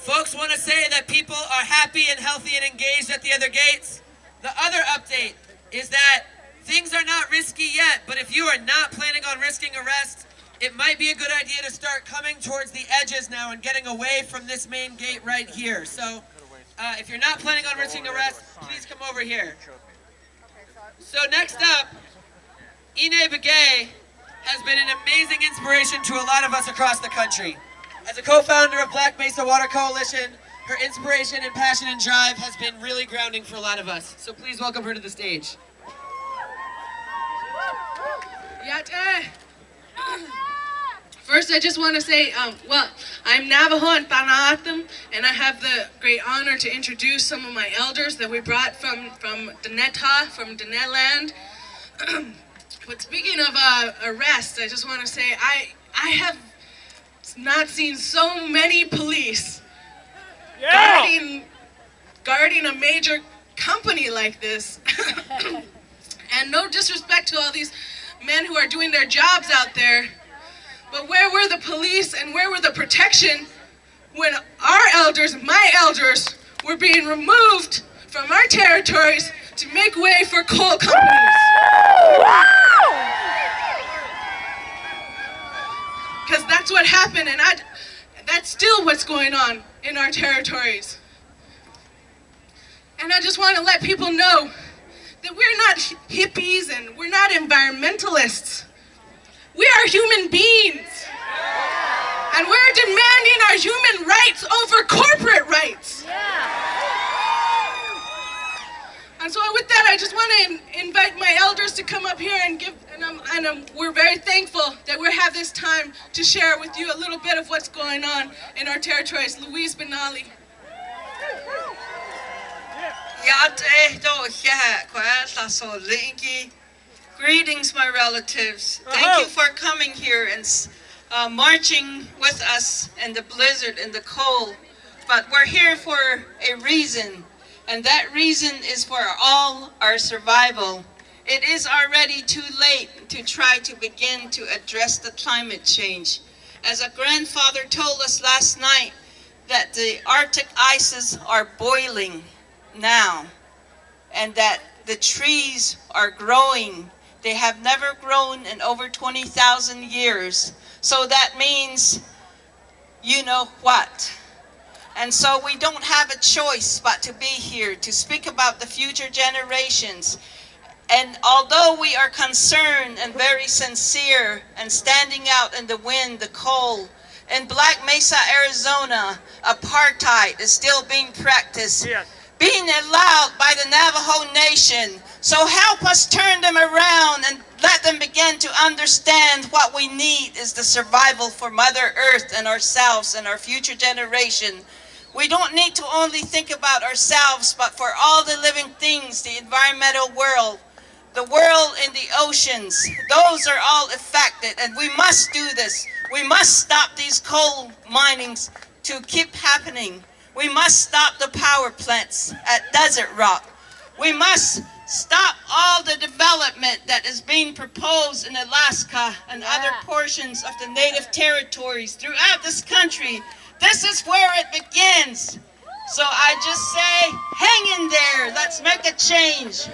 Folks want to say that people are happy and healthy and engaged at the other gates. The other update is that things are not risky yet, but if you are not planning on risking arrest, it might be a good idea to start coming towards the edges now and getting away from this main gate right here. So if you're not planning on risking arrest, please come over here. So next up, Enei Begay has been an amazing inspiration to a lot of us across the country. As a co-founder of Black Mesa Water Coalition, her inspiration and passion and drive has been really grounding for a lot of us. So please welcome her to the stage. First, I just want to say, I'm Navajo and Tanahatam, and I have the great honor to introduce some of my elders that we brought from Deneta, from Dine land. But speaking of arrests, I just want to say I have not seen so many police guarding a major company like this. And no disrespect to all these men who are doing their jobs out there, but where were the police and where were the protection when our elders, my elders, were being removed from our territories to make way for coal companies? Because that's what happened, and that's still what's going on in our territories. And I just want to let people know that we're not hippies and we're not environmentalists. We are human beings. And we're demanding our human rights over corporate rights. And so with that, I just want to invite my elders to come up here and give, we're very thankful that we have this time to share with you a little bit of what's going on in our territories. Louise, Benally. Greetings, my relatives. Thank you for coming here and marching with us in the blizzard and the cold. But we're here for a reason, and that reason is for all our survival. It is already too late to try to begin to address the climate change. As a grandfather told us last night, that the Arctic ices are boiling now, and that the trees are growing. They have never grown in over 20,000 years. So that means, you know what. And so we don't have a choice but to be here to speak about the future generations. And although we are concerned and very sincere and standing out in the wind, the cold, in Black Mesa, Arizona, apartheid is still being practiced, being allowed by the Navajo Nation. So help us turn them around and let them begin to understand what we need is the survival for Mother Earth and ourselves and our future generation. We don't need to only think about ourselves, but for all the living things, the environmental world, the world in the oceans, those are all affected, and we must do this. We must stop these coal minings to keep happening. We must stop the power plants at Desert Rock. We must stop all the development that is being proposed in Alaska and other portions of the native territories throughout this country. This is where it begins. So I just say, hang in there. Let's make a change.